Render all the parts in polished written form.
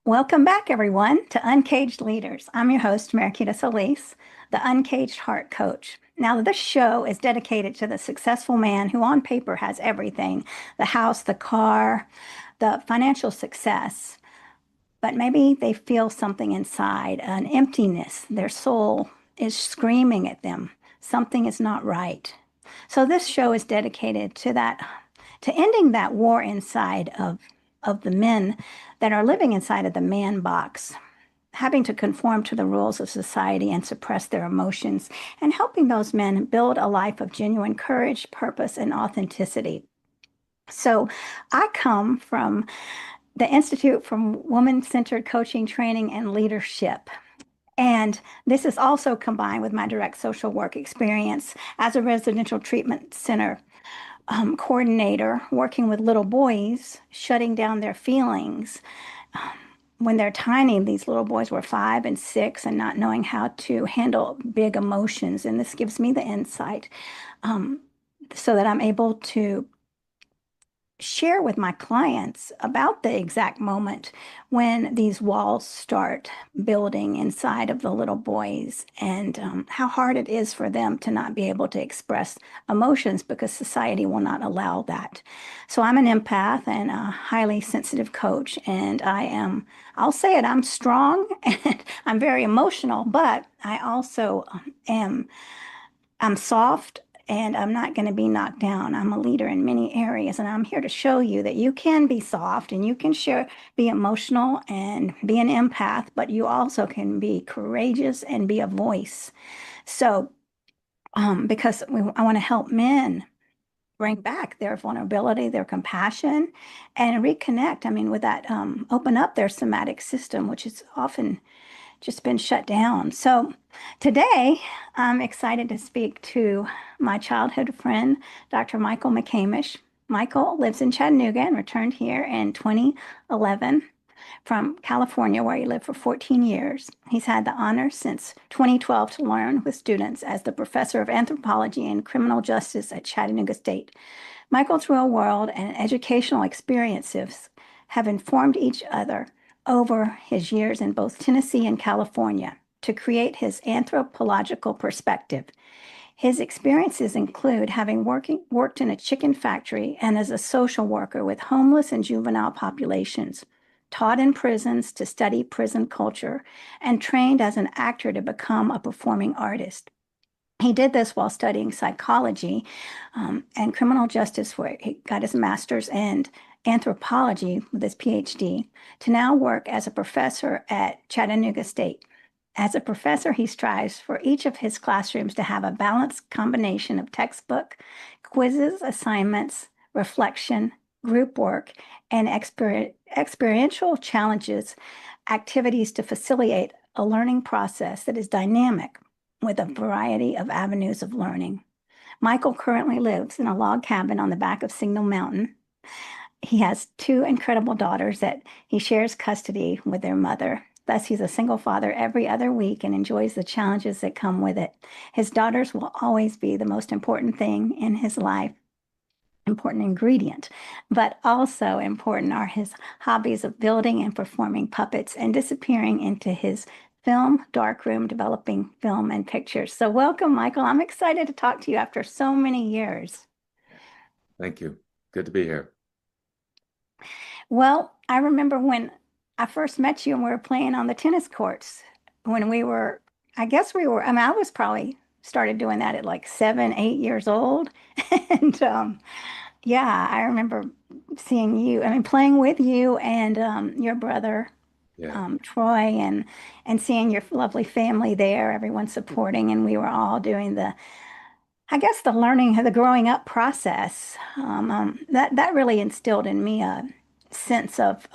Welcome back, everyone, to Uncaged Leaders. I'm your host, Mariquita Solis, the Uncaged Heart Coach. Now, this show is dedicated to the successful man who, on paper, has everything: the house, the car, the financial success. But maybe they feel something inside, an emptiness. Their soul is screaming at them. Something is not right. So, this show is dedicated to that, to ending that war inside of the men that are living inside of the man box, having to conform to the rules of society and suppress their emotions, and helping those men build a life of genuine courage, purpose, and authenticity. So I come from the Institute for Woman-Centered Coaching, Training, and Leadership. And this is also combined with my direct social work experience as a residential treatment center coordinator, working with little boys, shutting down their feelings. When they're tiny, these little boys were 5 and 6 and not knowing how to handle big emotions. And this gives me the insight um, so that I'm able to share with my clients about the exact moment when these walls start building inside of the little boys and how hard it is for them to not be able to express emotions because society will not allow that. So I'm an empath and a highly sensitive coach, and I'll say it, I'm strong and I'm very emotional, but I also am I'm soft and I'm not going to be knocked down. I'm a leader in many areas, and I'm here to show you that you can be soft and you can share, be emotional and be an empath, but you also can be courageous and be a voice. So, because I want to help men bring back their vulnerability, their compassion, and reconnect. I mean, with that, open up their somatic system, which is often just been shut down. So today, I'm excited to speak to my childhood friend, Dr. Michael McCamish. Michael lives in Chattanooga and returned here in 2011 from California, where he lived for 14 years. He's had the honor since 2012 to learn with students as the professor of anthropology and criminal justice at Chattanooga State. Michael's real world and educational experiences have informed each other over his years in both Tennessee and California to create his anthropological perspective. His experiences include having worked in a chicken factory and as a social worker with homeless and juvenile populations, taught in prisons to study prison culture, and trained as an actor to become a performing artist. He did this while studying psychology and criminal justice, where he got his master's, and anthropology with his Ph.D., to now work as a professor at Chattanooga State. As a professor, he strives for each of his classrooms to have a balanced combination of textbook, quizzes, assignments, reflection, group work, and experiential challenges, activities to facilitate a learning process that is dynamic with a variety of avenues of learning. Michael currently lives in a log cabin on the back of Signal Mountain. He has two incredible daughters that he shares custody with their mother. Thus, he's a single father every other week and enjoys the challenges that come with it. His daughters will always be the most important thing in his life, important ingredient, but also important are his hobbies of building and performing puppets and disappearing into his film darkroom, developing film and pictures. So welcome, Michael. I'm excited to talk to you after so many years. Thank you. Good to be here. Well, I remember when I first met you and we were playing on the tennis courts when we were, I guess we were, I mean, I was probably started doing that at like 7, 8 years old. And yeah, I remember seeing you, I mean, playing with you and your brother, Yeah. Troy, and seeing your lovely family there, everyone supporting, and we were all doing the, I guess, the learning, the growing up process. That really instilled in me a sense of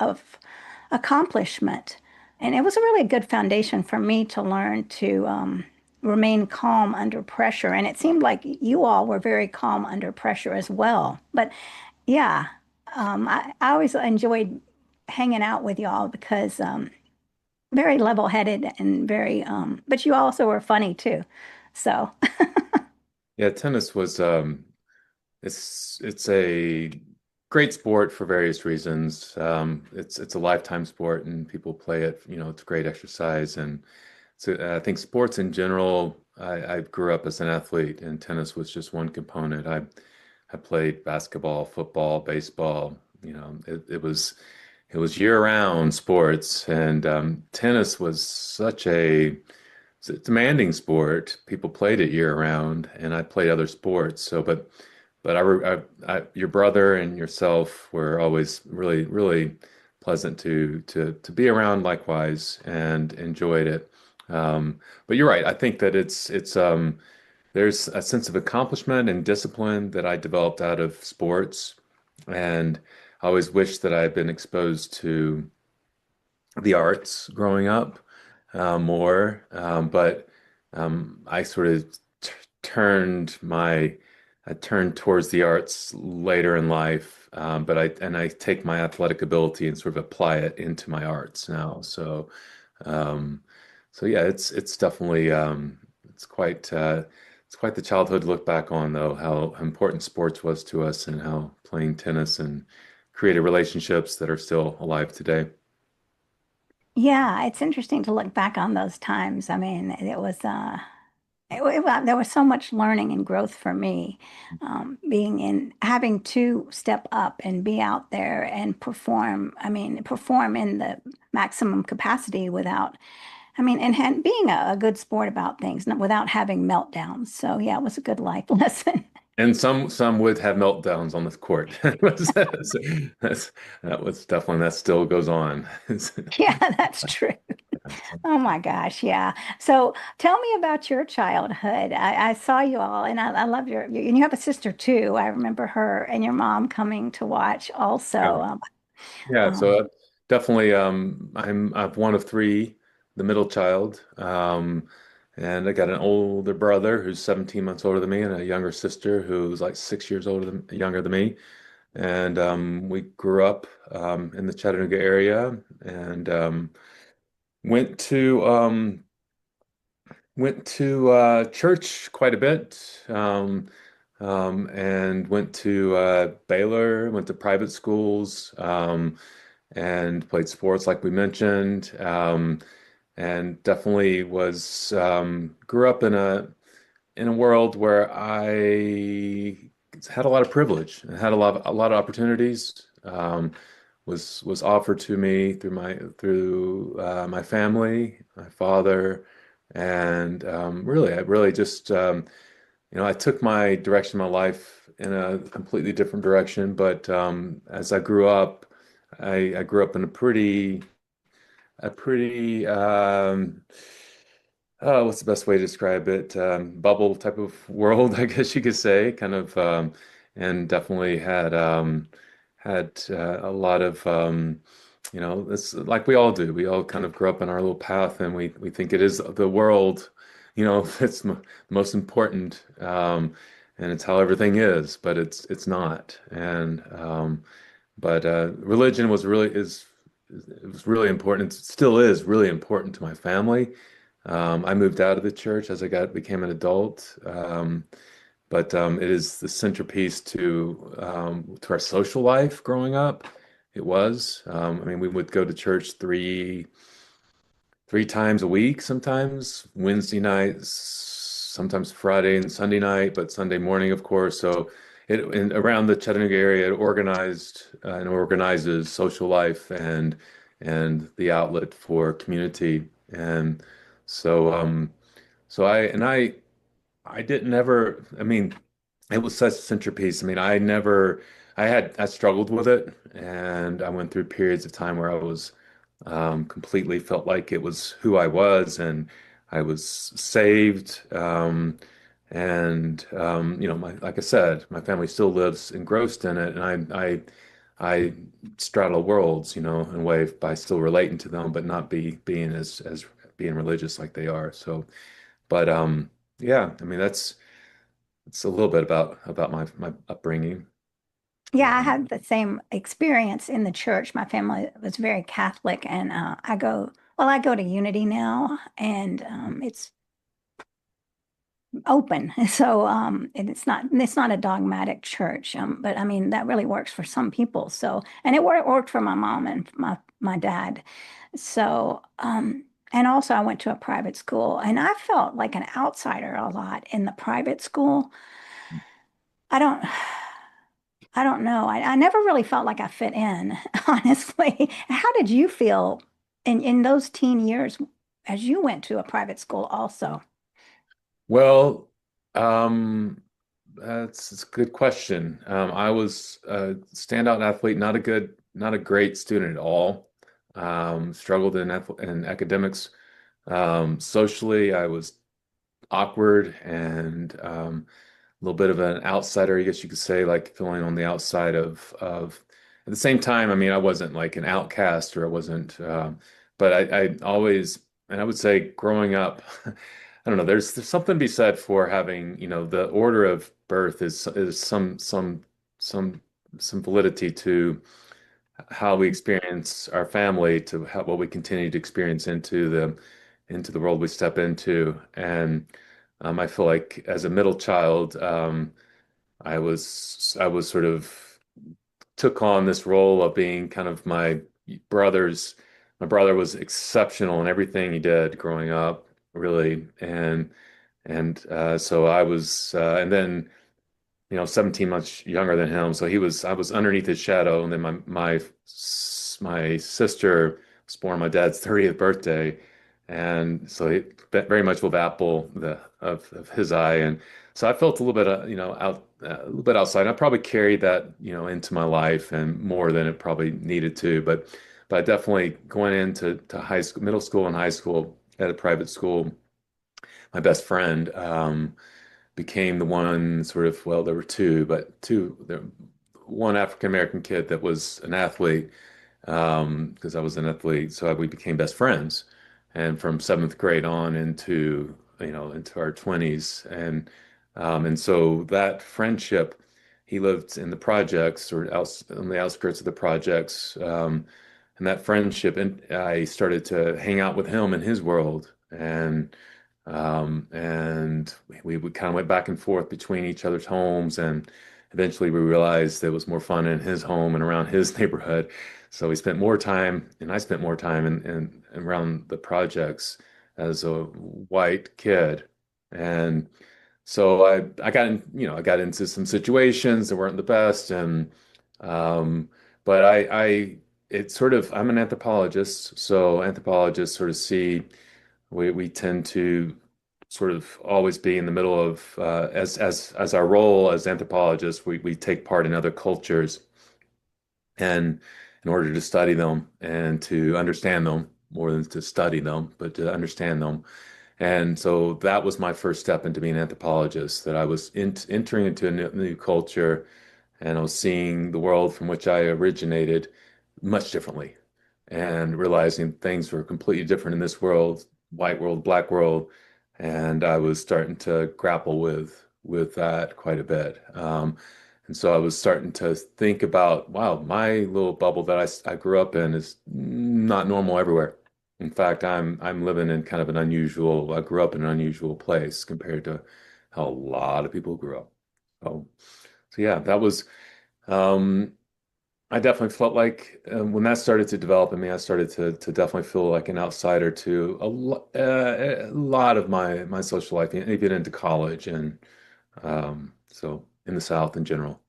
accomplishment, and it was a really good foundation for me to learn to remain calm under pressure. And it seemed like you all were very calm under pressure as well. But yeah, I always enjoyed hanging out with y'all because very level-headed and very, but you also were funny too. So Yeah, tennis was it's a great sport for various reasons. It's a lifetime sport, and people play it. It's great exercise, and so I think sports in general. I grew up as an athlete, and tennis was just one component. I played basketball, football, baseball. It was year-round sports, and tennis was such a it's a demanding sport. People played it year-round, and I played other sports. But your brother and yourself were always really, really pleasant to be around likewise, and enjoyed it. But you're right. I think that there's a sense of accomplishment and discipline that I developed out of sports, and I always wish that I had been exposed to the arts growing up more, but I sort of t turned my I turned towards the arts later in life, but I take my athletic ability and sort of apply it into my arts now. Um, so yeah, it's definitely it's quite the childhood to look back on, though, how important sports was to us and how playing tennis and created relationships that are still alive today. Yeah, it's interesting to look back on those times. I mean, there was so much learning and growth for me, having to step up and be out there and perform. I mean, perform in the maximum capacity and being a good sport about things, without having meltdowns. So yeah, it was a good life lesson. And some would have meltdowns on the court. That was definitely that still goes on. Yeah, that's true. Oh my gosh, yeah. So tell me about your childhood. I saw you all, and I love and you have a sister too. I remember her and your mom coming to watch also. Yeah. Yeah, Um, so definitely I'm one of three, the middle child. And I got an older brother who's 17 months older than me, and a younger sister who's like 6 years younger than me. And we grew up in the Chattanooga area, and went to um, went to church quite a bit, and went to Baylor, went to private schools, and played sports like we mentioned, and definitely was grew up in a world where I had a lot of privilege and had a lot of opportunities. Was offered to me through my family, my father, and really, I really just I took my direction in my life in a completely different direction. But as I grew up, I grew up in a pretty what's the best way to describe it? Bubble type of world, I guess you could say, kind of, and definitely had a lot of, it's like we all do. We all kind of grow up in our little path, and we think it is the world, that's most important, and it's how everything is, but it's not. And but religion it was really important. It still is really important to my family. I moved out of the church as I became an adult, but it is the centerpiece to our social life growing up. It was. I mean, we would go to church three times a week, sometimes Wednesday nights, sometimes Friday and Sunday night, but Sunday morning, of course. So around the Chattanooga area, it organized and organizes social life and the outlet for community. And so I didn't ever, I mean, it was such a centerpiece. I mean, I struggled with it, and I went through periods of time where I was completely felt like it was who I was, and I was saved. And like I said, my family still lives engrossed in it, and I straddle worlds, in a way by still relating to them, but not being as being religious like they are. So, but yeah, I mean it's a little bit about my upbringing. yeah, I had the same experience in the church. My family was very Catholic, and I go to Unity now, and it's open. So, and it's not a dogmatic church. But I mean, that really works for some people. So, and it worked for my mom and my dad. So, and also I went to a private school and I felt like an outsider a lot in the private school. I don't, I don't know. I never really felt like I fit in, honestly. How did you feel in those teen years as you went to a private school also? Well, um, that's a good question. I was a standout athlete, not a great student at all. Struggled in academics. Socially, I was awkward and a little bit of an outsider, I guess you could say, like feeling on the outside of. At the same time, I mean, I wasn't like an outcast or I wasn't, but I always, and I would say growing up, I don't know, there's something to be said for having, the order of birth is some some validity to how we experience our family to how, what we continue to experience into the world we step into. And I feel like as a middle child, I was sort of took on this role of being kind of brother's. My brother was exceptional in everything he did growing up, really, and so I was, and then 17 months younger than him. So I was underneath his shadow. And then my sister was born on my dad's 30th birthday. And so he very much with apple of his eye. And so I felt a little bit, a little bit outside. I probably carried that, into my life and more than it probably needed to. But I definitely going into high school, middle school and high school at a private school, my best friend, became the one sort of, well, there were two, but one African American kid that was an athlete, because I was an athlete. So we became best friends. And from seventh grade on into our 20s. And so that friendship, he lived in the projects or out on the outskirts of the projects. And that friendship, and I started to hang out with him in his world. And we kind of went back and forth between each other's homes, and eventually we realized it was more fun in his home and around his neighborhood. So we spent more time, and I spent more time in around the projects as a white kid. And so I got I got into some situations that weren't the best, and but it's sort of, I'm an anthropologist, so anthropologists sort of see. We tend to sort of always be in the middle of as our role as anthropologists, we take part in other cultures and in order to study them and to understand them more than to study them, but to understand them. And so that was my first step into being an anthropologist, that I was entering into a new culture and I was seeing the world from which I originated much differently and realizing things were completely different in this world, white world, black world, and I was starting to grapple with that quite a bit. And so I was starting to think about, wow, my little bubble that I grew up in is not normal everywhere. In fact, I'm living in kind of an unusual, I grew up in an unusual place compared to how a lot of people grew up. So, so yeah, that was um, I definitely felt like when that started to develop in me, I started to definitely feel like an outsider to a lot of my social life, even into college, and so in the South in general.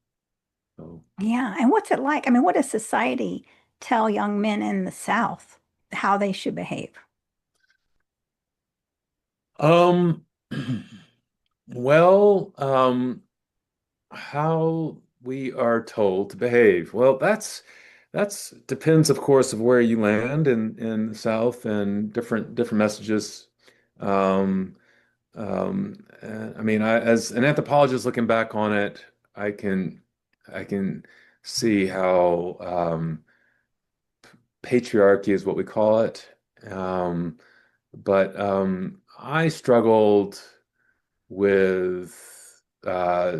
So, Yeah. And what's it like? I mean, what does society tell young men in the South how they should behave? um, well, how we are told to behave. Well, that's depends, of course, of where you land in the South and different messages. Um, I mean, as an anthropologist looking back on it, I can I can see how patriarchy is what we call it. Um, but I struggled with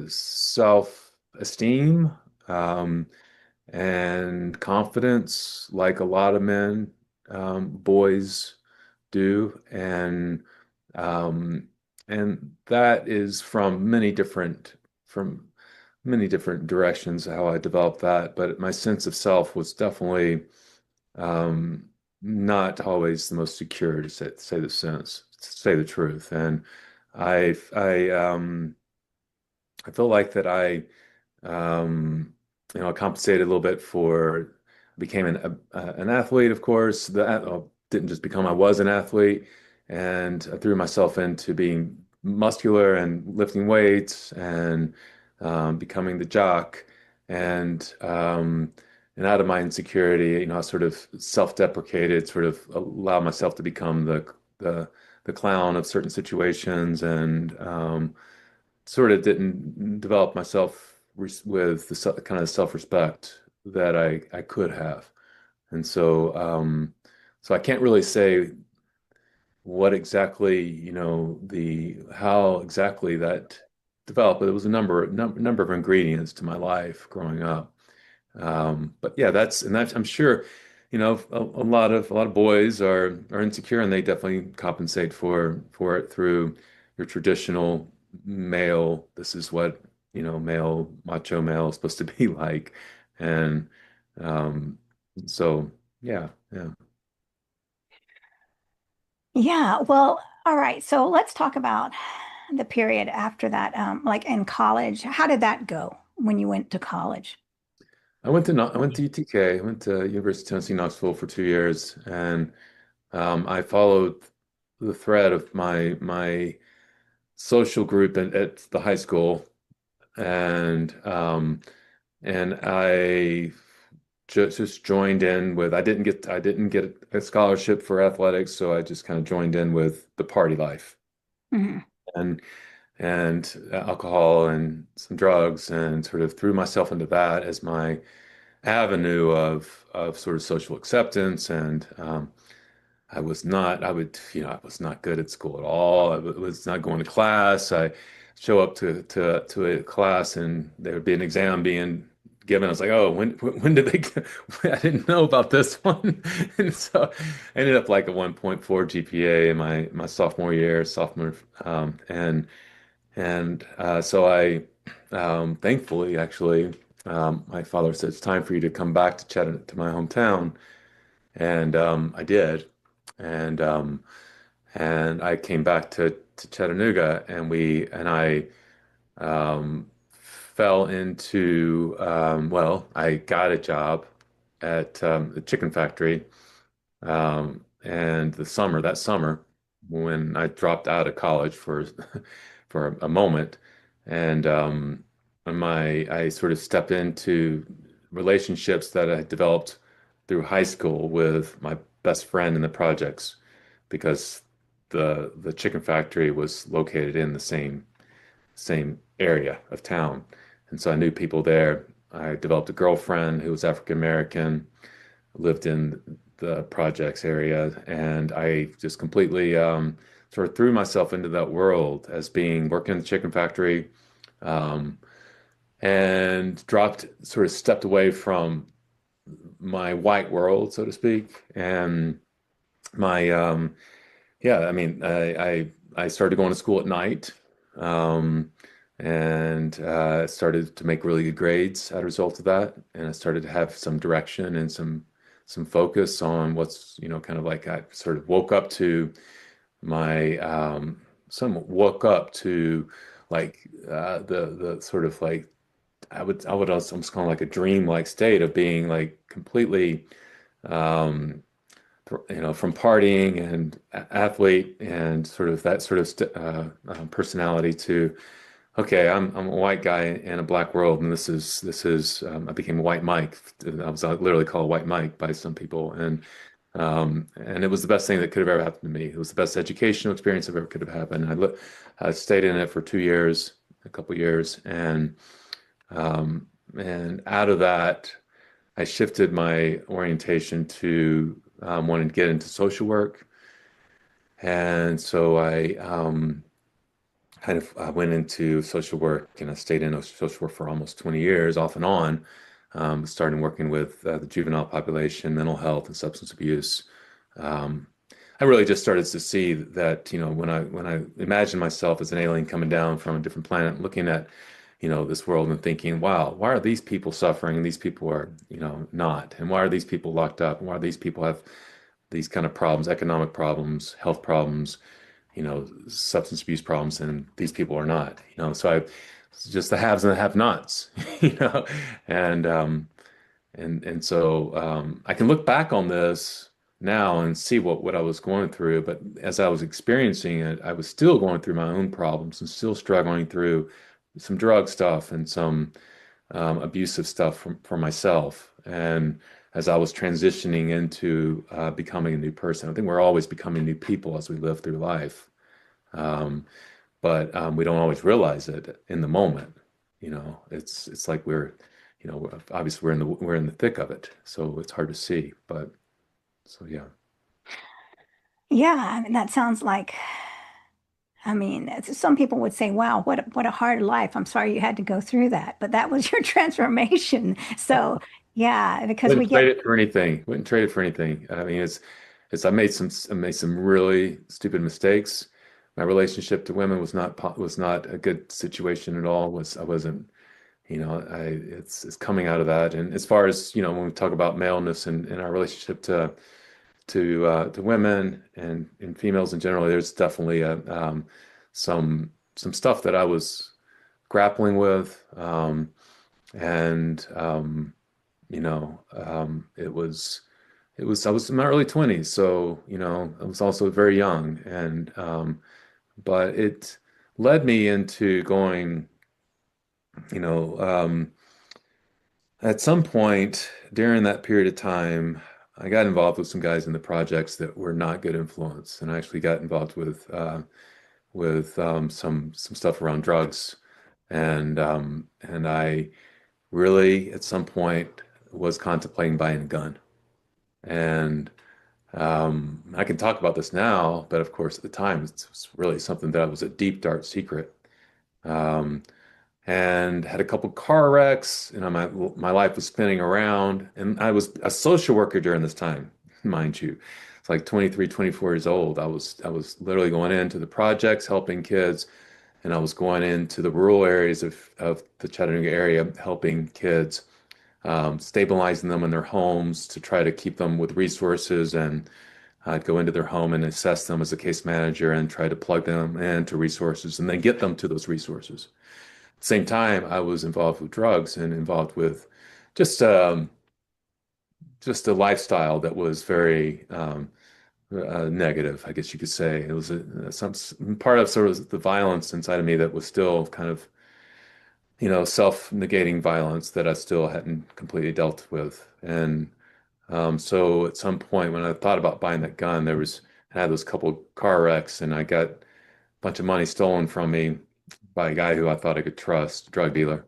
self-esteem and confidence, like a lot of boys do, and um, and that is from many different directions how I developed that. But my sense of self was definitely um, not always the most secure to to say the truth. And I feel like that I compensated a little bit for became an athlete, of course. Didn't just become, I was an athlete, and I threw myself into being muscular and lifting weights and becoming the jock. And and out of my insecurity, I sort of self-deprecated, sort of allowed myself to become the clown of certain situations, and sort of didn't develop myself with the kind of self-respect that I could have. And so I can't really say what exactly, the how exactly that developed, but it was a number of ingredients to my life growing up. But yeah, that's I'm sure, a lot of boys are insecure, and they definitely compensate for it through your traditional male. This is what, male, macho male is supposed to be like. And um, so yeah, yeah. Yeah, well, all right. So let's talk about the period after that, like in college. How did that go when you went to college? I went to UTK. I went to University of Tennessee Knoxville for 2 years, and I followed the thread of my social group at the high school, and I just joined in with. I didn't get a scholarship for athletics, so I just kind of joined in with the party life Mhm. and alcohol and some drugs, and sort of threw myself into that as my avenue of sort of social acceptance. And I was not good at school at all. Was not going to class. I show up to a class, and there would be an exam being given. I was like, oh, when did they get, I didn't know about this one. And so I ended up like a 1.4 GPA in my sophomore year, so thankfully, actually, my father said, it's time for you to come back to Chattanooga, to my hometown. And I did. And I came back to Chattanooga, and I fell into, I got a job at the chicken factory. And that summer, when I dropped out of college for a moment, and I sort of stepped into relationships that I developed through high school with my best friend in the projects, because the chicken factory was located in the same area of town, and so I knew people there. I developed a girlfriend who was African American, lived in the projects area, and I just completely sort of threw myself into that world as being working in the chicken factory, um, and stepped away from my white world, so to speak. And my yeah, I mean, I started going to school at night, um, and started to make really good grades as a result of that. And I started to have some direction and some focus on what's, kind of like I sort of my woke up to like the sort of like I would almost call it like a dream-like state of being like completely um, from partying and athlete and sort of that sort of personality to, okay, I'm a white guy in a black world, and this is I became a white Mike. I was literally called White Mike by some people, and it was the best thing that could have ever happened to me. It was the best educational experience that ever could have happened. I stayed in it for 2 years, a couple years, and out of that, I shifted my orientation to wanting to get into social work. And so I went into social work, and I stayed in social work for almost 20 years, off and on, starting working with the juvenile population, mental health, and substance abuse. Um, I really just started to see that, when I imagine myself as an alien coming down from a different planet, looking at, this world and thinking, wow, why are these people suffering and these people are, not? And why are these people locked up? And why are these people have these kind of problems, economic problems, health problems, substance abuse problems, and these people are not, so it's just the haves and the have-nots, you know, and I can look back on this now and see what I was going through. But as I was experiencing it, I was still going through my own problems and still struggling through some drug stuff and some abusive stuff for myself. And as I was transitioning into becoming a new person, I think we're always becoming new people as we live through life. Um, but we don't always realize it in the moment. It's like obviously we're in the thick of it, so it's hard to see. But so yeah. Yeah, I mean, that sounds like, I mean, some people would say, wow, what a hard life. I'm sorry you had to go through that, but that was your transformation. So, yeah, because we Wouldn't trade get, it for anything. Wouldn't trade it for anything. I mean, it's I made some really stupid mistakes. My relationship to women was not a good situation at all. I wasn't, it's coming out of that. And as far as, when we talk about maleness and our relationship to women and females in general, there's definitely some stuff that I was grappling with. And I was in my early 20s, so I was also very young, and but it led me into going, you know, at some point during that period of time, I got involved with some guys in the projects that were not good influence, and I actually got involved with some stuff around drugs, and I really at some point was contemplating buying a gun. And I can talk about this now, but of course, at the time, it's really something that was a deep, dark secret. Um, and had a couple car wrecks, and my life was spinning around. And I was a social worker during this time, mind you. It's like 23, 24 years old. I was literally going into the projects, helping kids, and I was going into the rural areas of the Chattanooga area, helping kids, stabilizing them in their homes to try to keep them with resources. And I'd go into their home and assess them as a case manager and try to plug them into resources and then get them to those resources. At the same time, I was involved with drugs and involved with just um, just a lifestyle that was very negative, I guess you could say. It was some part of sort of the violence inside of me that was still kind of, self-negating violence that I still hadn't completely dealt with. And so at some point when I thought about buying that gun, I had those couple car wrecks and I got a bunch of money stolen from me by a guy who I thought I could trust, a drug dealer.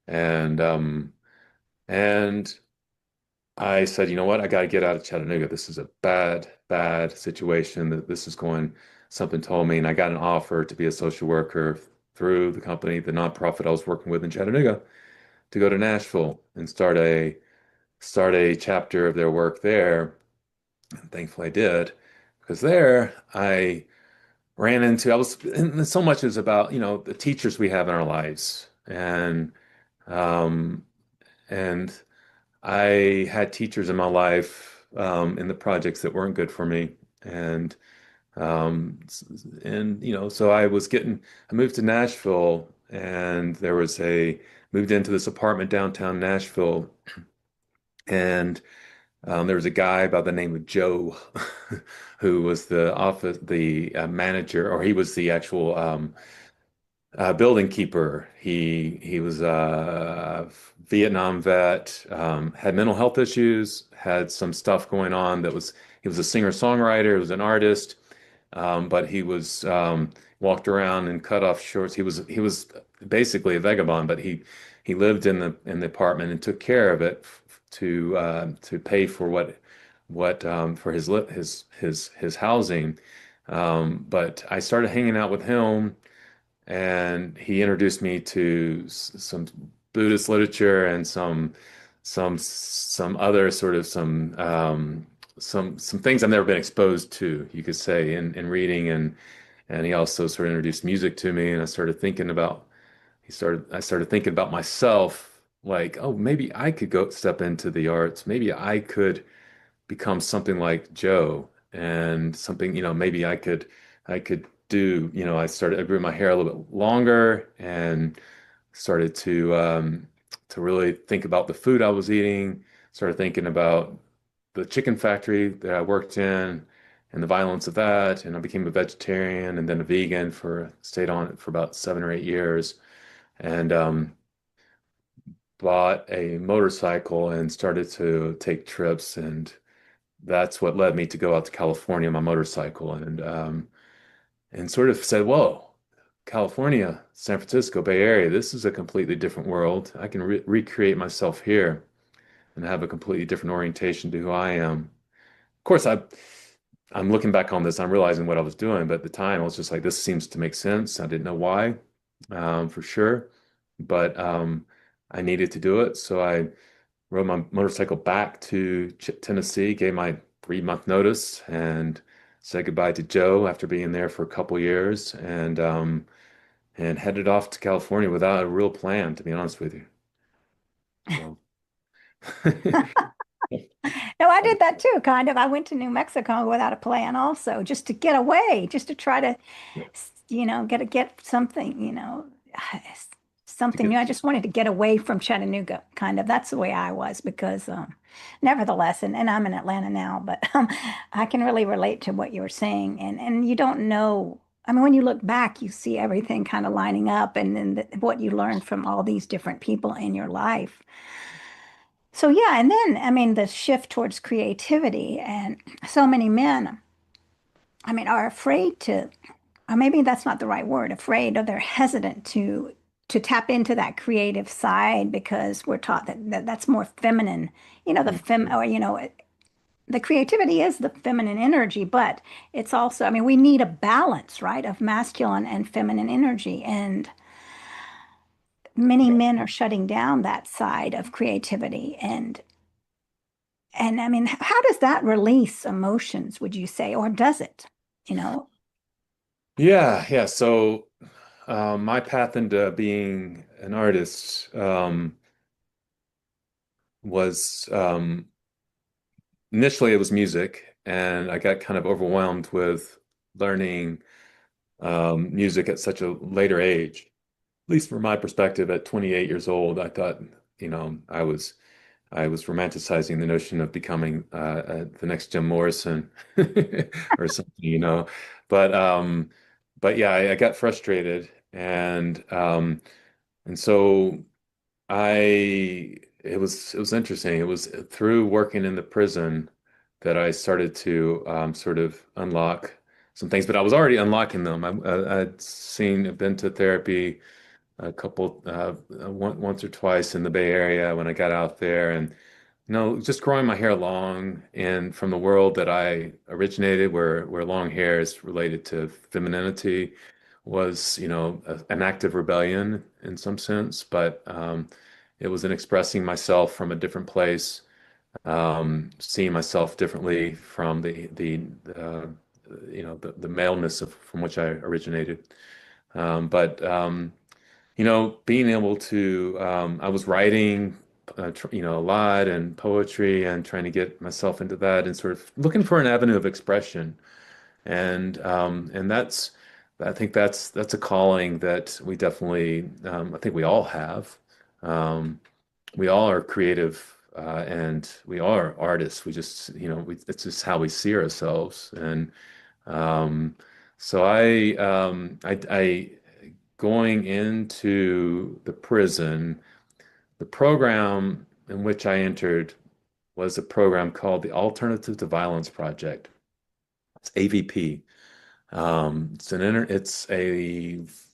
And and I said, you know what? I got to get out of Chattanooga. This is a bad, bad situation. That this is going. Something told me, and I got an offer to be a social worker through the company, the nonprofit I was working with in Chattanooga, to go to Nashville and start a chapter of their work there. And thankfully, I did because there I ran into. I was and so much is about the teachers we have in our lives, um, and I had teachers in my life in the projects that weren't good for me, and um, so I moved to Nashville, and moved into this apartment downtown Nashville, and there was a guy by the name of Joe, who was the manager, or he was the actual building keeper. He was a Vietnam vet, had mental health issues, had some stuff going on he was a singer-songwriter, he was an artist, but he was walked around in cut-off shorts. He was basically a vagabond, but he lived in the apartment and took care of it to pay for for his housing. But I started hanging out with him, and he introduced me to some Buddhist literature and some other sort of some some things I've never been exposed to, you could say, in reading, and he also sort of introduced music to me, and I started thinking about myself, like, oh, maybe I could go step into the arts. Maybe I could become something like Joe, and something, maybe I could do, I grew my hair a little bit longer and started to really think about the food I was eating, started thinking about the chicken factory that I worked in and the violence of that. And I became a vegetarian and then a vegan stayed on it for about 7 or 8 years, and bought a motorcycle and started to take trips. And that's what led me to go out to California on my motorcycle, and sort of said, whoa, California, San Francisco, Bay Area, this is a completely different world. I can recreate myself here and have a completely different orientation to who I am. Of course, I'm looking back on this, I'm realizing what I was doing, but at the time I was just like, this seems to make sense. I didn't know why, for sure, but I needed to do it. So I rode my motorcycle back to Tennessee, gave my 3 month notice, and said goodbye to Joe after being there for a couple years, and headed off to California without a real plan, to be honest with you. So, No, I did that too, kind of. I went to New Mexico without a plan also, just to get away, just to try to, get something, to something get new. I just wanted to get away from Chattanooga, kind of. That's the way I was because nevertheless, and I'm in Atlanta now, but I can really relate to what you were saying. And you don't know. I mean, when you look back, you see everything kind of lining up and then what you learned from all these different people in your life. So yeah, and then I mean the shift towards creativity and so many men, I mean, are afraid to, or maybe that's not the right word, afraid, or they're hesitant to tap into that creative side because we're taught that that's more feminine. The or the creativity is the feminine energy, but it's also, I mean, we need a balance, right, of masculine and feminine energy, and many men are shutting down that side of creativity. And I mean, how does that release emotions, would you say, or does it? You know, Yeah, yeah. So my path into being an artist was initially it was music, and I got kind of overwhelmed with learning music at such a later age. At least from my perspective, at 28 years old, I thought, I was romanticizing the notion of becoming the next Jim Morrison or something, But but yeah, I got frustrated, and so it was interesting. It was through working in the prison that I started to sort of unlock some things, but I was already unlocking them. I'd been to therapy once or twice in the Bay Area when I got out there, and just growing my hair long, and from the world that I originated, where long hair is related to femininity, was an act of rebellion in some sense, but it was in expressing myself from a different place, seeing myself differently from the maleness from which I originated. But being able to, I was writing, a lot, and poetry, and trying to get myself into that, and sort of looking for an avenue of expression. And I think that's a calling that we definitely, I think we all have. Um, we all are creative, and we are artists. We just, it's just how we see ourselves. And um, so I going into the prison, the program in which I entered was a program called the Alternative to Violence Project. It's AVP.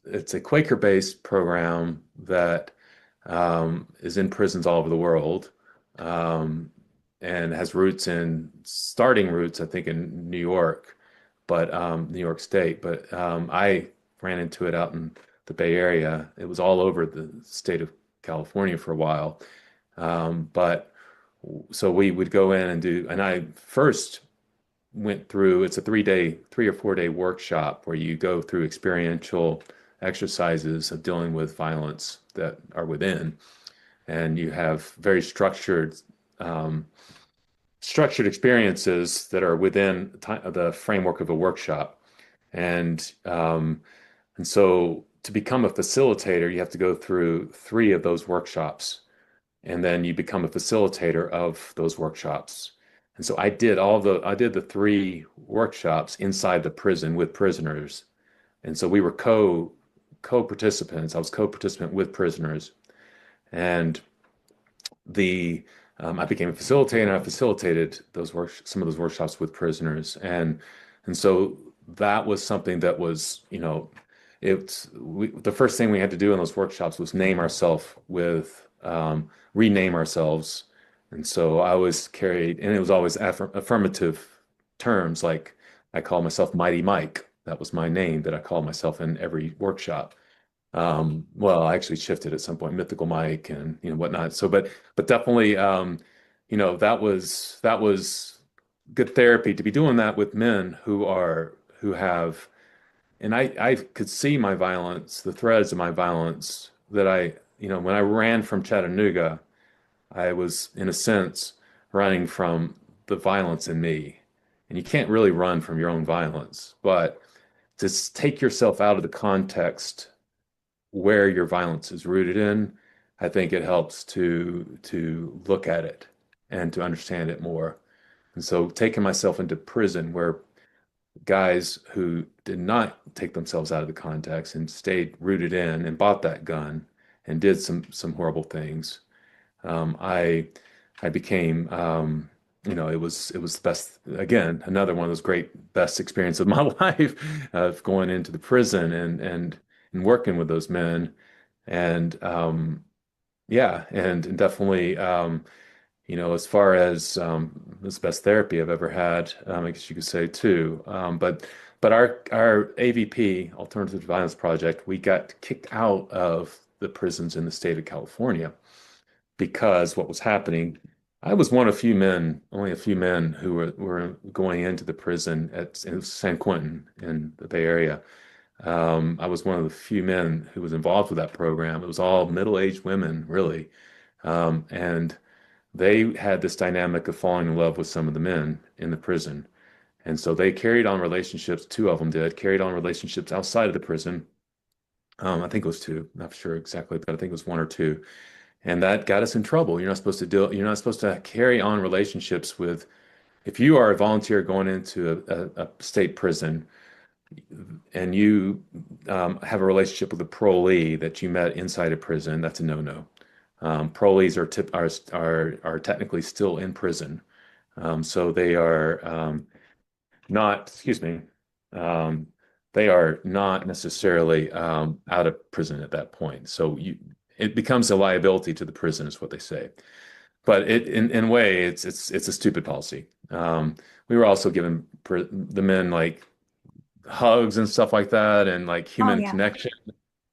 It's a Quaker-based program that is in prisons all over the world, um, and has starting roots, I think, in New York, but New York State. But I ran into it out in the Bay Area. It was all over the state of California for a while. But So we would go in and do, and I first went through, it's a 3 or 4 day workshop where you go through experiential exercises of dealing with violence that are within. And you have very um, structured experiences that are within the framework of a workshop. And and so to become a facilitator, you have to go through 3 of those workshops, and then you become a facilitator of those workshops. And so I did the 3 workshops inside the prison with prisoners. And so we were co-participants. I was co-participant with prisoners. And the I became a facilitator, and I facilitated some of those workshops with prisoners. And so that was something that was, the first thing we had to do in those workshops was rename ourselves. And so I was carried, and it was always affirmative terms, like I call myself Mighty Mike. That was my name that I called myself in every workshop. Well, I actually shifted at some point, Mythical Mike and whatnot. So, but definitely, that was good therapy to be doing that with men who have, and I could see my violence, the threads of my violence that when I ran from Chattanooga, I was in a sense running from the violence in me. And you can't really run from your own violence, but to take yourself out of the context where your violence is rooted in, I think it helps to look at it and to understand it more. And so taking myself into prison where guys who did not take themselves out of the context and stayed rooted in and bought that gun and did some horrible things, I became it was the best, again, another one of those great best experiences of my life of going into the prison and working with those men. And yeah, and definitely, as far as this best therapy I've ever had, I guess you could say too. But our AVP, Alternative Violence Project, we got kicked out of the prisons in the state of California because what was happening, I was one of few men, only a few men who were going into the prison in San Quentin in the Bay Area. I was one of the few men who was involved with that program. It was all middle-aged women, really. And they had this dynamic of falling in love with some of the men in the prison. And so they carried on relationships, 2 of them did, carried on relationships outside of the prison. I think it was 2, not sure exactly, but I think it was 1 or 2. And that got us in trouble. You're not supposed to carry on relationships with, if you are a volunteer going into a state prison and you have a relationship with a parolee that you met inside a prison, that's a no-no. Parolees are technically still in prison. So they are not, excuse me, um, they are not necessarily out of prison at that point. So it becomes a liability to the prison, is what they say. But in a way, it's a stupid policy. We were also given the men like hugs and stuff like that, and like Oh, human yeah. connection,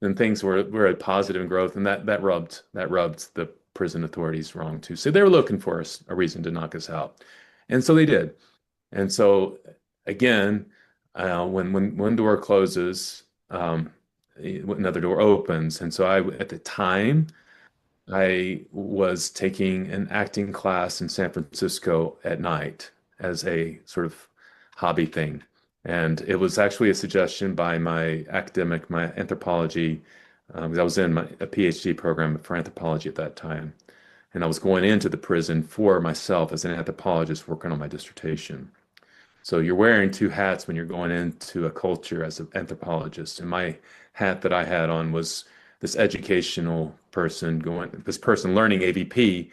and things were a positive in growth, and that rubbed the prison authorities wrong too. So they were looking for us a reason to knock us out, and so they did. And so again, when one door closes, another door opens. And so at the time, I was taking an acting class in San Francisco at night as a sort of hobby thing. And it was actually a suggestion by my anthropology, because I was in a Ph.D. program for anthropology at that time. And I was going into the prison for myself as an anthropologist working on my dissertation. So you're wearing 2 hats when you're going into a culture as an anthropologist. And my hat that I had on was this person learning AVP.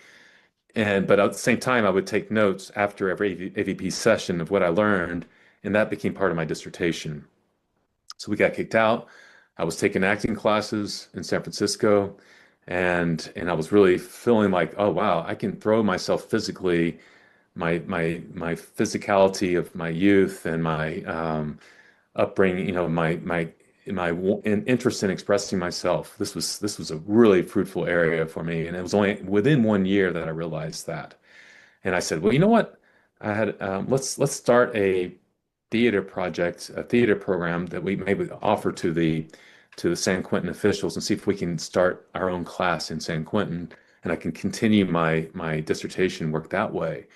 But at the same time, I would take notes after every AVP session of what I learned, and that became part of my dissertation. So we got kicked out. I was taking acting classes in San Francisco, and I was really feeling like, oh wow, I can throw myself physically, my physicality of my youth and my upbringing, my interest in expressing myself. This was a really fruitful area for me, and it was only within 1 year that I realized that. And I said, well, you know what? Let's start a theater project, a theater program that we maybe offer to the San Quentin officials and see if we can start our own class in San Quentin, and I can continue my dissertation work that way.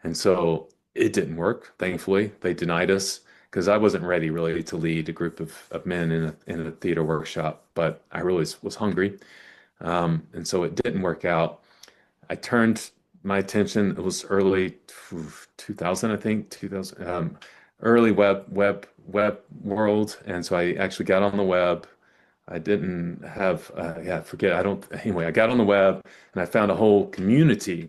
And so it didn't work, thankfully. They denied us because I wasn't ready really to lead a group of men in a theater workshop, but I really was hungry. And so it didn't work out. I turned my attention, it was early 2000, I think, 2000, early web world. And so I actually got on the web. I didn't have, yeah, forget, I don't, anyway, I got on the web and I found a whole community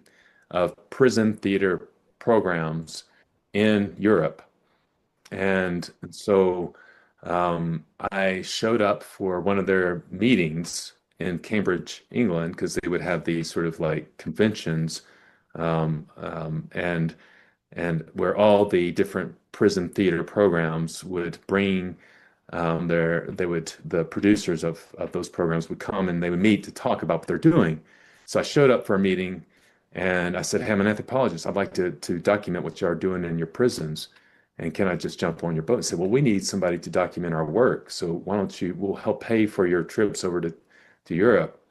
of prison theater programs in Europe. And so I showed up for one of their meetings in Cambridge, England, because they would have these sort of like conventions, um, um, and where all the different prison theater programs would bring the producers of those programs would come and they would meet to talk about what they're doing. So I showed up for a meeting and I said, hey, I'm an anthropologist. I'd like to document what you are doing in your prisons. And can I just jump on your boat? And said, well, we need somebody to document our work. So why don't we'll help pay for your trips over to Europe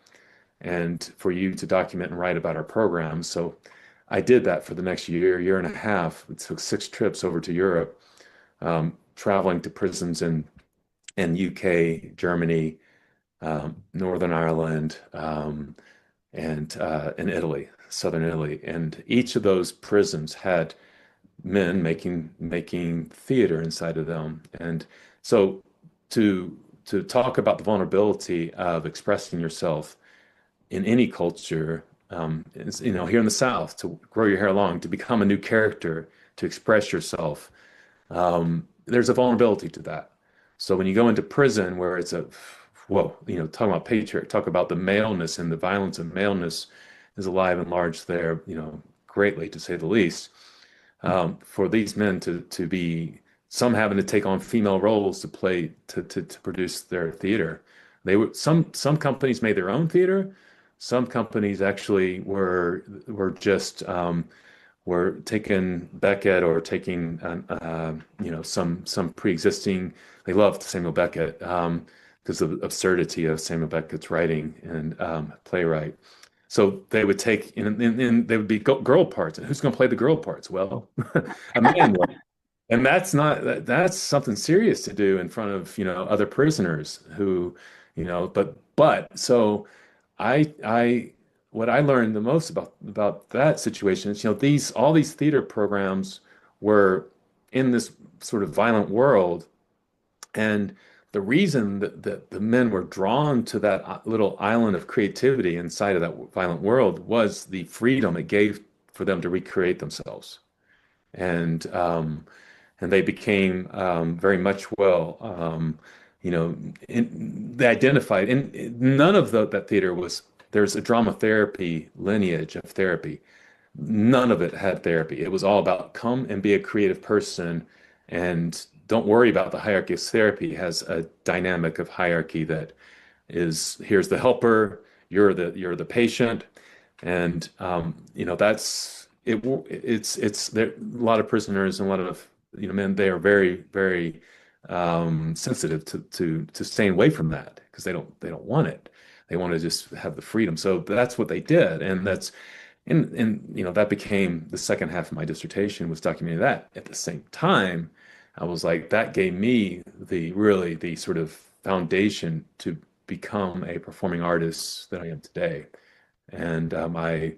and for you to document and write about our programs. So I did that for the next year and a half. It took 6 trips over to Europe, traveling to prisons in UK, Germany, Northern Ireland, and Italy, Southern Italy. And each of those prisons had men making theater inside of them. And so to talk about the vulnerability of expressing yourself in any culture, here in the South, to grow your hair long, to become a new character, to express yourself, there's a vulnerability to that. So when you go into prison where whoa, talking about patriarch, talk about the maleness and the violence of maleness is alive and large there, greatly to say the least. For these men to be some having to take on female roles to play to produce their theater. Some companies made their own theater. Some companies actually were just were taking Beckett or taking some pre-existing. They loved Samuel Beckett because of the absurdity of Samuel Beckett's writing and playwright. So they would take and they would be girl parts. And who's going to play the girl parts? Well, a man would. And that's something serious to do in front of, other prisoners who, but so I what I learned the most about that situation is, all these theater programs were in this sort of violent world, and the reason that the men were drawn to that little island of creativity inside of that violent world was the freedom it gave for them to recreate themselves. And they became very much they identified, and none of that theater was, there's a drama therapy lineage of therapy. None of it had therapy. It was all about come and be a creative person and don't worry about the hierarchy. Therapy has a dynamic of hierarchy that is, here's the helper, you're the patient, and that's it's there. A lot of prisoners and a lot of men, they are very very sensitive to staying away from that because they don't want it. They want to just have the freedom. So that's what they did, and that became the second half of my dissertation, was documenting that. At the same time, I was like, that gave me the sort of foundation to become a performing artist that I am today. And I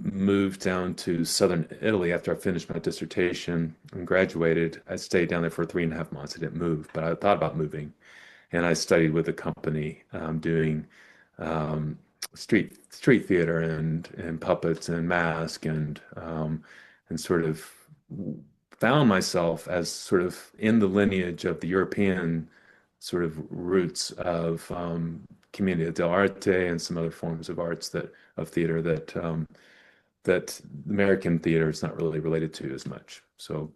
moved down to southern Italy after I finished my dissertation and graduated. I stayed down there for 3.5 months. I didn't move, but I thought about moving. And I studied with a company doing um, street theater and puppets and mask and sort of found myself as sort of in the lineage of the European sort of roots of Commedia dell'arte and some other forms of arts of theater that American theater is not really related to as much. So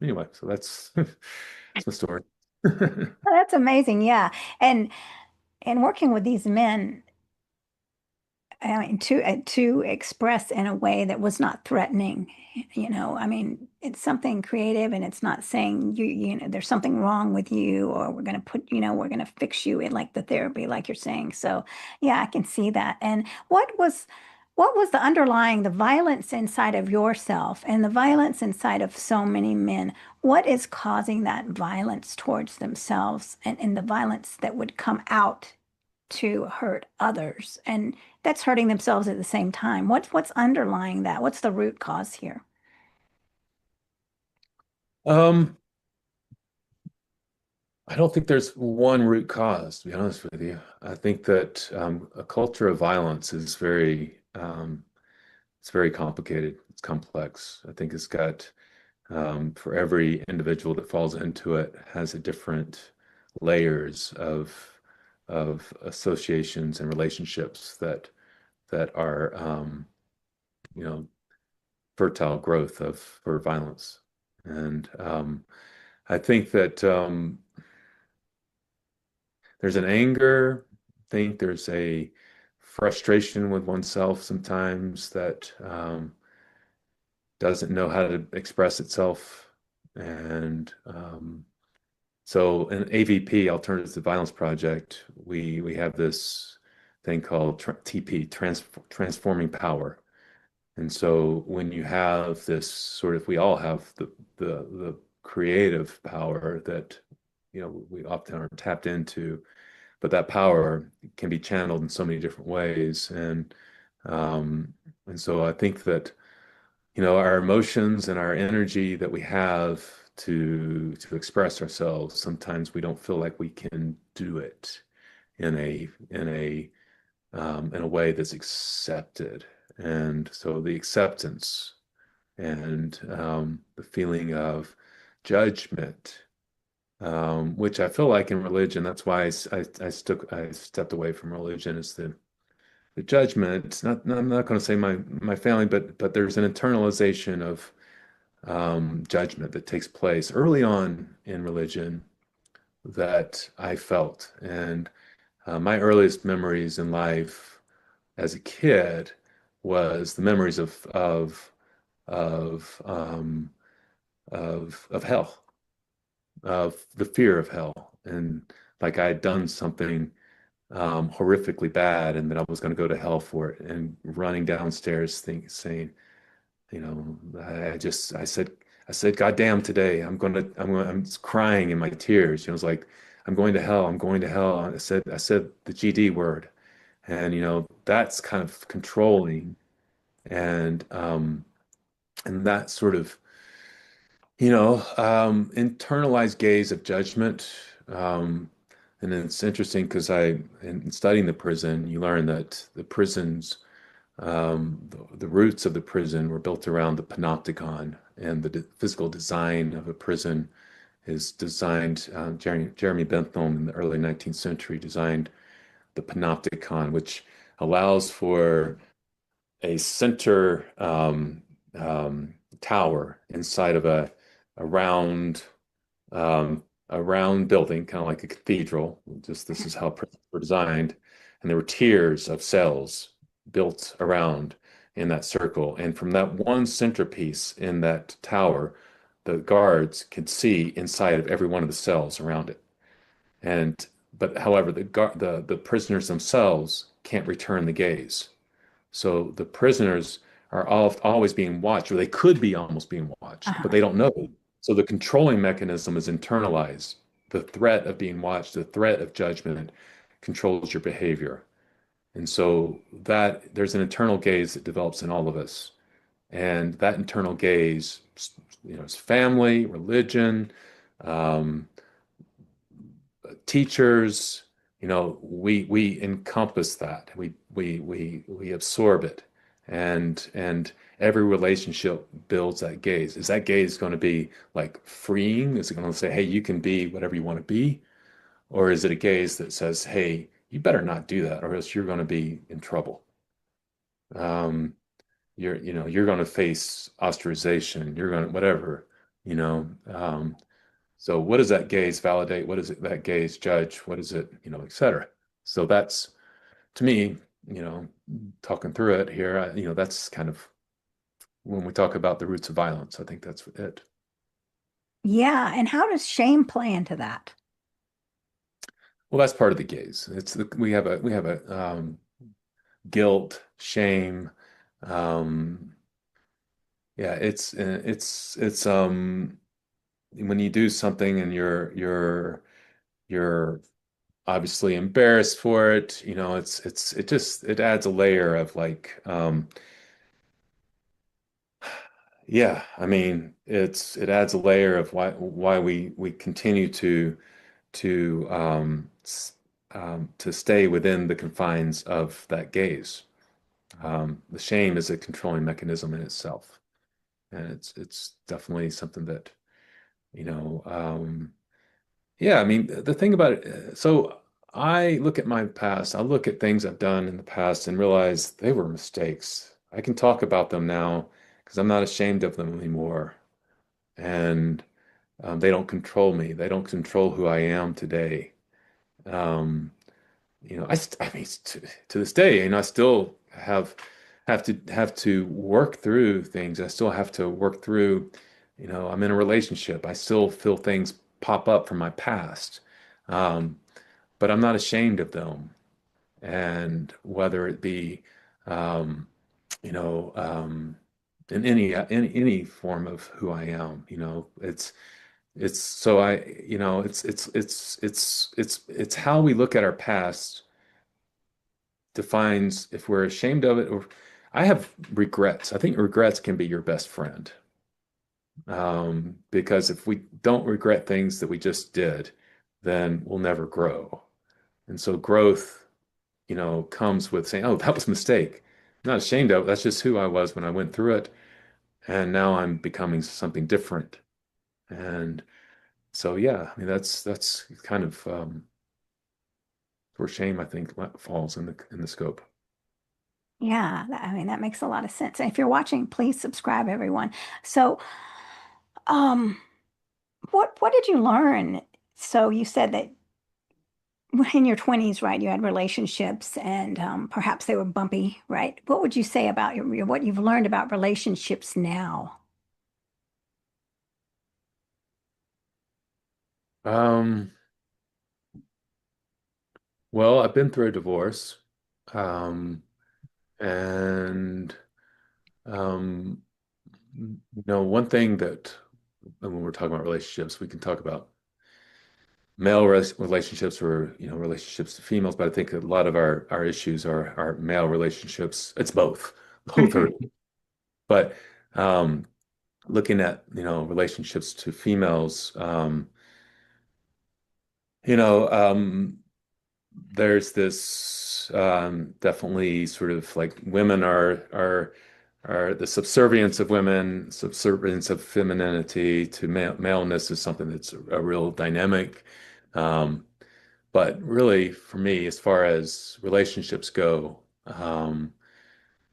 anyway, so that's that's my story. Oh, that's amazing. Yeah. And working with these men, I mean, to express in a way that was not threatening. I mean, it's something creative, and it's not saying there's something wrong with you, or we're going to we're going to fix you in like the therapy, like you're saying. So, yeah, I can see that. And what was the underlying the violence inside of yourself and the violence inside of so many men? What is causing that violence towards themselves and the violence that would come out to hurt others, and that's hurting themselves at the same time? What's underlying that? What's the root cause here? Um, I don't think there's one root cause, to be honest with you. I think that a culture of violence is it's very complicated. It's complex. I think it's got for every individual that falls into it has a different layers of associations and relationships that are you know fertile growth of for violence. And I think that there's an anger. I think there's a frustration with oneself sometimes that doesn't know how to express itself. And so in AVP, Alternatives to Violence Project, we have this thing called TP, Transforming Power. And so when you have this sort of, we all have the creative power that we often are tapped into, but that power can be channeled in so many different ways. And so I think that our emotions and our energy that we have to express ourselves, sometimes we don't feel like we can do it in a way that's accepted. And so the acceptance and the feeling of judgment, which I feel like in religion, that's why I stepped away from religion, is the judgment. I'm not going to say my family, but there's an internalization of judgment that takes place early on in religion that I felt. And my earliest memories in life as a kid was the memories of um, of hell, of the fear of hell, and like I had done something horrifically bad, and that I was going to go to hell for it, and running downstairs, saying, I said, God damn, today I'm crying in my tears. It's like, I'm going to hell. I'm going to hell. I said the GD word. And, that's kind of controlling and that sort of, internalized gaze of judgment. And it's interesting because in studying the prison, you learn that the prisons, the roots of the prison were built around the panopticon, and the physical design of a prison is designed. Jeremy Bentham in the early 19th century designed the panopticon, which allows for a center tower inside of a round a round building, kind of like a cathedral. Just this is how prisons were designed, and there were tiers of cells built around in that circle. And from that one centerpiece in that tower, the guards could see inside of every one of the cells around it. And but however, the prisoners themselves can't return the gaze. So the prisoners are always being watched, or they could be almost being watched, but Uh-huh. they don't know. So the controlling mechanism is internalized. The threat of being watched, the threat of judgment controls your behavior. And so that there's an internal gaze that develops in all of us. And that internal gaze, is family, religion, um, teachers, we encompass that. We absorb it, and every relationship builds that gaze. Is that gaze going to be like freeing? Is it going to say, hey, you can be whatever you want to be? Or is it a gaze that says, hey, you better not do that, or else you're going to be in trouble. Um, you're going to face ostracization. You're going to whatever, you know. So what does that gaze validate? What does that gaze judge? What is it, et cetera? So that's, to me, you know, talking through it here, that's kind of when we talk about the roots of violence, I think that's it. Yeah. And how does shame play into that? Well, that's part of the gaze. We have a guilt, shame. Um, yeah, it's when you do something and you're obviously embarrassed for it, it adds a layer of like yeah, I mean, it adds a layer of why we continue to stay within the confines of that gaze. The shame is a controlling mechanism in itself, and it's definitely something that, you know, yeah, I mean, the thing about it, so I look at my past, I look at things I've done in the past and realize they were mistakes. I can talk about them now because I'm not ashamed of them anymore. And they don't control me. They don't control who I am today. Um, I mean, to this day, I still have to work through things. I still have to work through, I'm in a relationship. I still feel things pop up from my past, um, but I'm not ashamed of them. And whether it be, um, you know, in any form of who I am, it's so it's how we look at our past defines if we're ashamed of it or I have regrets. I think regrets can be your best friend. Because if we don't regret things that we just did, then we'll never grow. And so growth, comes with saying, "Oh, that was a mistake. I'm not ashamed of it. That's just who I was when I went through it, and now I'm becoming something different." And so, yeah, I mean, that's kind of where shame, I think, falls in the scope. Yeah, I mean, that makes a lot of sense. And if you're watching, please subscribe, everyone. So, um, what did you learn? So you said that in your 20s, right, you had relationships and perhaps they were bumpy, right? What would you say about what you've learned about relationships now? Um, well, I've been through a divorce, and um, one thing that when we're talking about relationships, we can talk about male relationships or relationships to females, but I think a lot of our issues are male relationships. It's both, both are. Mhm. But looking at relationships to females, you know, there's this definitely sort of like women are the subservience of women, subservience of femininity to maleness is something that's a real dynamic. Um, but really, for me, as far as relationships go,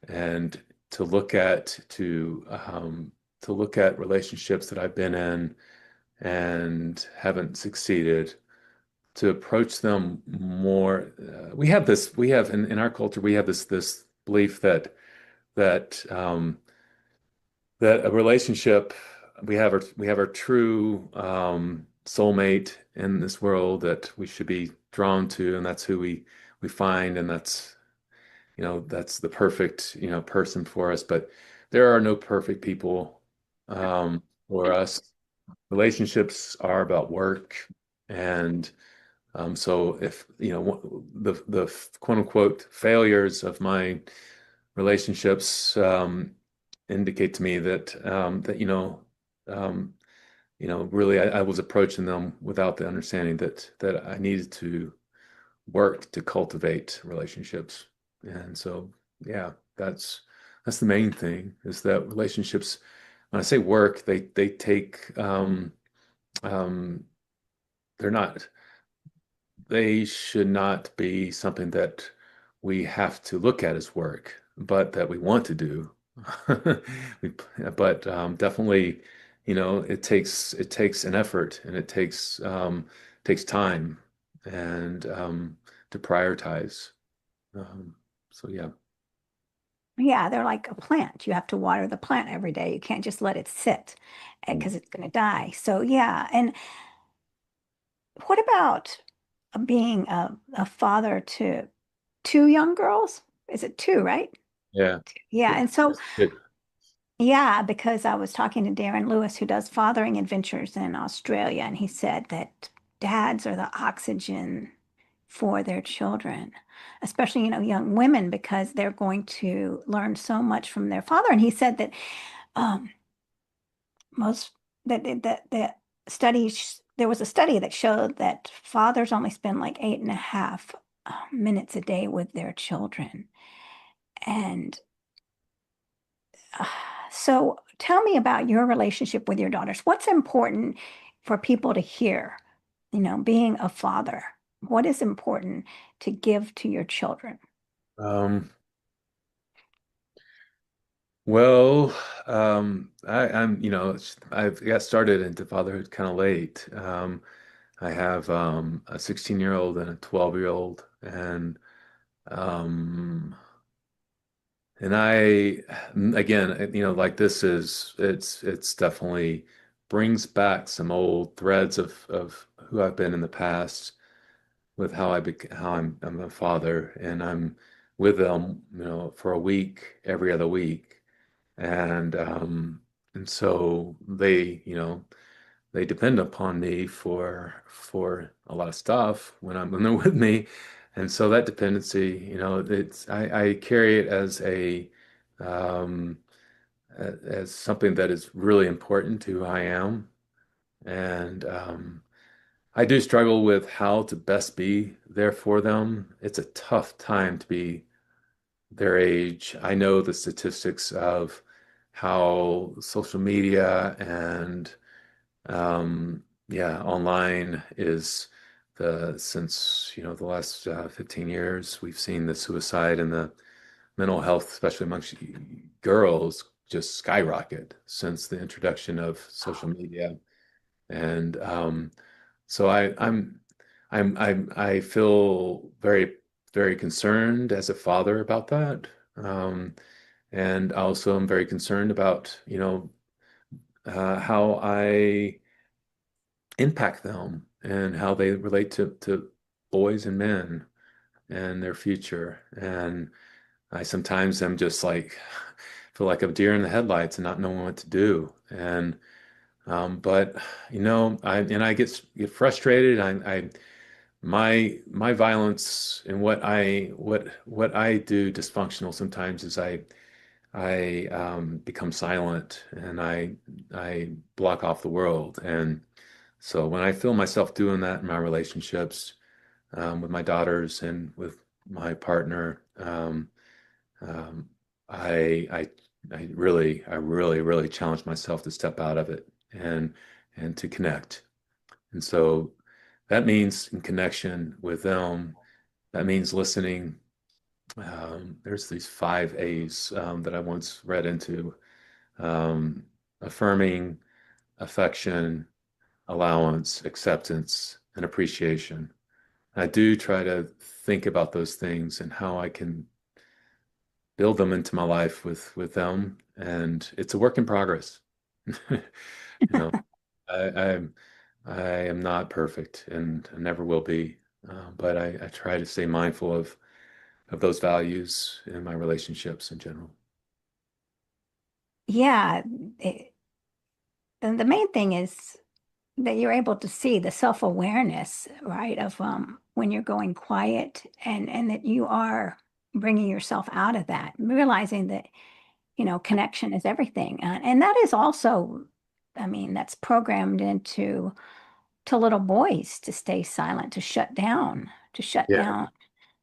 and to look at to look at relationships that I've been in and haven't succeeded, to approach them more. We have in our culture, we have this belief that that a relationship, we have our true soulmate in this world that we should be drawn to, and that's who we find, and that's the perfect person for us. But there are no perfect people for us. Relationships are about work, and so if the quote unquote failures of my relationships indicate to me um, really I was approaching them without the understanding that I needed to work to cultivate relationships. And so, yeah, that's the main thing is that relationships, when I say work, they take um, they're not they should not be something that we have to look at as work, but that we want to do. We, but definitely, it takes an effort and it takes time and to prioritize. Um, So yeah. Yeah, they're like a plant. You have to water the plant every day. You can't just let it sit because it's going to die. So yeah. And what about being a father to two young girls? Is it two, right? Yeah. Yeah. Good. And so, Good. yeah, because I was talking to Darren Lewis, who does fathering adventures in Australia, and he said that dads are the oxygen for their children, especially, young women, because they're going to learn so much from their father. And he said that um, most that studies there was a study that showed that fathers only spend like 8.5 minutes a day with their children. And uh, so tell me about your relationship with your daughters. What's important for people to hear, being a father? What is important to give to your children? Um, well, I've got started into fatherhood kind of late. I have a 16-year-old and a 12-year-old, um, and again, like this it's definitely brings back some old threads of who I've been in the past with how I'm a father, and I'm with them, for a week every other week. And and so they depend upon me for a lot of stuff when they're with me. And so that dependency, I carry it as um as something that is really important to who I am. And I do struggle with how to best be there for them. It's a tough time to be their age. I know the statistics of how social media and yeah, online is since the last 15 years, we've seen the suicide and the mental health, especially amongst girls, just skyrocket since the introduction of social media. And so I feel very, very concerned as a father about that. Um, and also I'm very concerned about, how I impact them and how they relate to boys and men and their future. And I sometimes am just like feel like a deer in the headlights and not knowing what to do. And but I get frustrated. My violence and what I do dysfunctional sometimes is I become silent and I block off the world. And so when I feel myself doing that in my relationships, with my daughters and with my partner, um, I really challenge myself to step out of it and to connect. And so that means in connection with them. That means listening. There's these 5 A's that I once read into: um, affirming, affection, allowance, acceptance, and appreciation. I do try to think about those things and how I can build them into my life with them, and it's a work in progress. You know, I I am not perfect and I never will be, but I try to stay mindful of those values in my relationships in general. Yeah, it, the main thing is that you're able to see the self-awareness, right, of when you're going quiet and that you are bringing yourself out of that, realizing that, connection is everything. And that is also, I mean, that's programmed into to little boys to stay silent, to shut Yeah. down.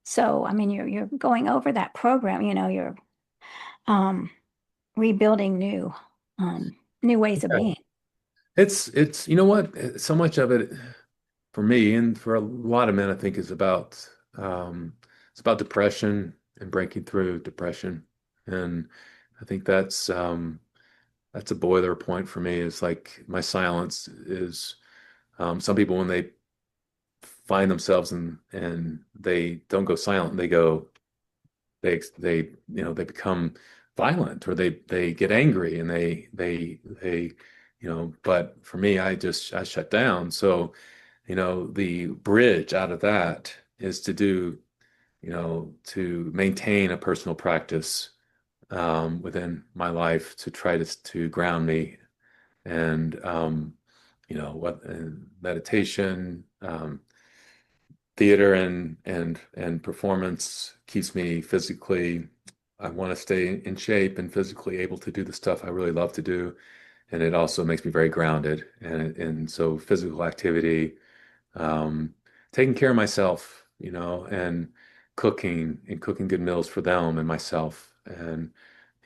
So, I mean, you're going over that program, you're um rebuilding new ways of Yeah. being. It's you know what? So much of it for me and for a lot of men, I think, is it's about depression and breaking through depression. And I think that's a boiler point for me, is like my silence is some people when they find themselves and they don't go silent, they go they become violent, or they get angry, and they but for me, I shut down. So, the bridge out of that is to maintain a personal practice within my life, to try to ground me, and what and meditation, theater, and performance keeps me physically. I want to stay in shape and physically able to do the stuff I really love to do, and it also makes me very grounded. And so physical activity, um, taking care of myself, and cooking good meals for them and myself, and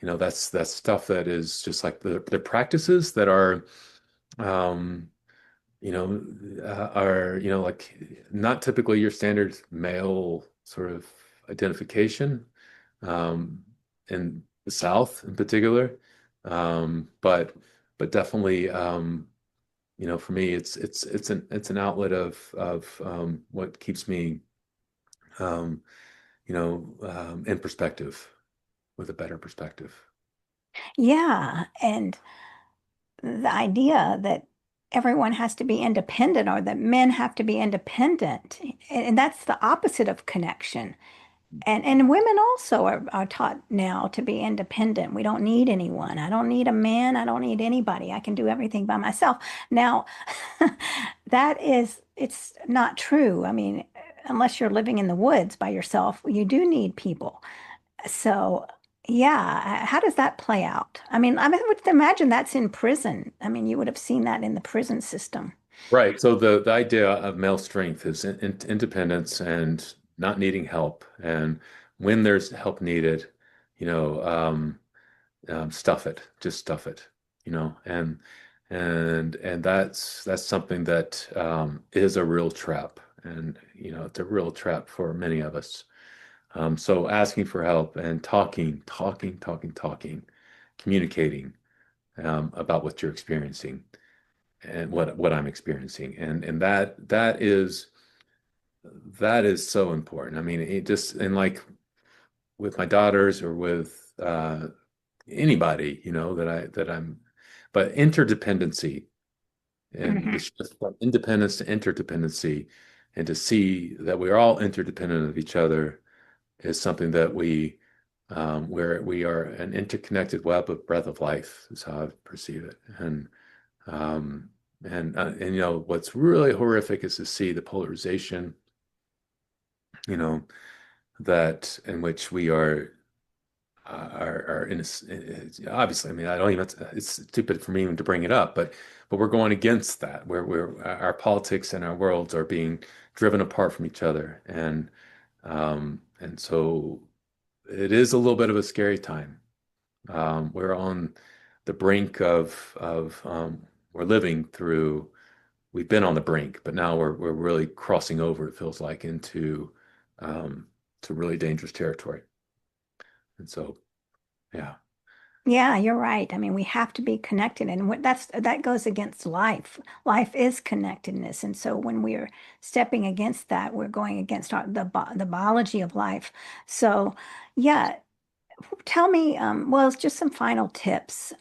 that's stuff that is just like the practices that um, like not typically your standard male sort of identification, um, in the South in particular. But definitely, for me, it's an outlet of what keeps me, um, in perspective, with a better perspective. Yeah. And the idea that everyone has to be independent or that men have to be independent, and that's the opposite of connection. And women also are taught now to be independent. We don't need anyone. I don't need a man. I don't need anybody. I can do everything by myself. Now, it's not true. I mean, unless you're living in the woods by yourself, you do need people. So, yeah, how does that play out? I would imagine that's in prison. I mean, you would have seen that in the prison system. Right. So the idea of male strength is independence and not needing help. And when there's help needed, you know, um, stuff it, just stuff it, and that's something that is a real trap, and it's a real trap for many of us. So asking for help and talking, communicating about what you're experiencing and what I'm experiencing, and that is so important. I mean, it just, and like with my daughters, or with anybody, but interdependency, and the Mhm. shift from independence to interdependency, and to see that we're all interdependent of each other, is something that where we are an interconnected web of breath of life, is how I perceive it. Um, and what's really horrific is to see the polarization, you know, that in which we are in obviously, I mean, I don't even, it's stupid for me even to bring it up, but we're going against that, where our politics and our worlds are being driven apart from each other. And so it is a little bit of a scary time. We're on the brink of we're living through, we've been on the brink, but now we're really crossing over, it feels like, um, to really dangerous territory. And so, yeah. Yeah, you're right. I mean, we have to be connected, and that goes against life. Life is connectedness, and so when we're stepping against that, we're going against the biology of life. So, yeah, tell me, well, it's just some final tips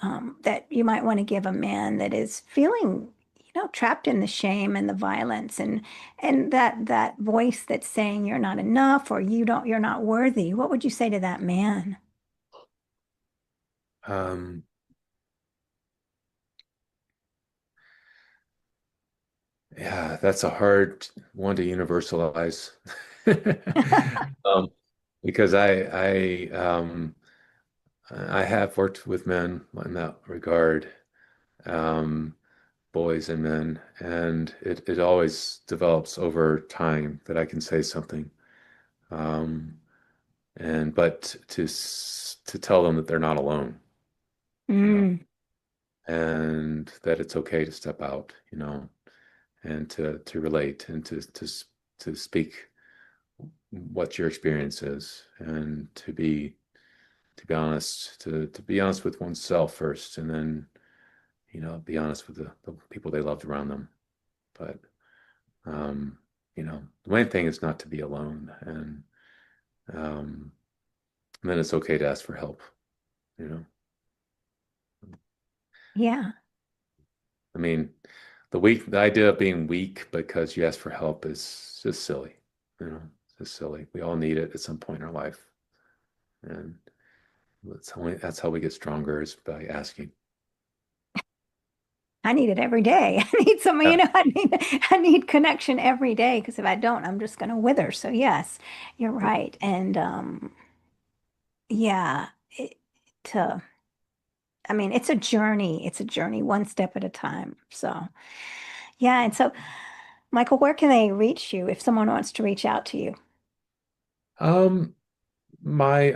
that you might want to give a man that is feeling, trapped in the shame and the violence, and that voice that's saying you're not enough or you're not worthy. What would you say to that man? Um, yeah, that's a hard one to universalize. Um, because I have worked with men in that regard, um, boys and men, and it always develops over time that I can say something. Um, but to tell them that they're not alone, you know, Mm. and that it's okay to step out, and to relate, and to speak what your experience is, and to be honest with oneself first, and then be honest with the people they loved around them. But the main thing is not to be alone, and um And then it's okay to ask for help, you know. Yeah. I mean, the idea of being weak because you ask for help is just silly, you know. It's just silly. We all need it at some point in our life, and that's how we get stronger is by asking. I need it every day. I need some, Yeah. I need connection every day because if I don't, I'm just going to wither. So yes, you're right. And yeah, to I mean, it's a journey. It's a journey, one step at a time. So yeah, and so Michael, where can they reach you if someone wants to reach out to you? Um, my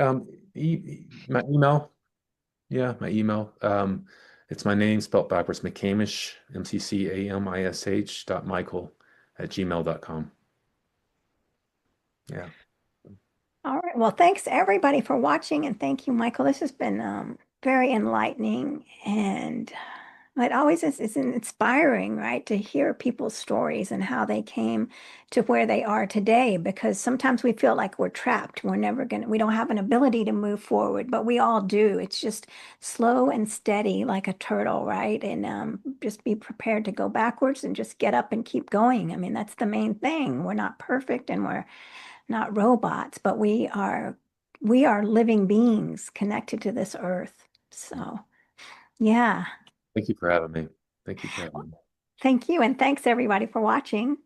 email, yeah, my email. It's my name spelled backwards, McCamish, McCamish dot Michael at gmail.com. Yeah. All right. Well, thanks everybody for watching, and thank you, Michael. This has been very enlightening, and it always is, it's inspiring, right, to hear people's stories and how they came to where they are today. Because sometimes we feel like we're trapped. We don't have an ability to move forward, but we all do. It's just slow and steady, like a turtle, right? And just be prepared to go backwards and just get up and keep going. I mean, that's the main thing. We're not perfect, and we're not robots, but we are living beings connected to this earth. So, yeah. Thank you for having me. Thank you for having me. Thank you. And thanks everybody for watching.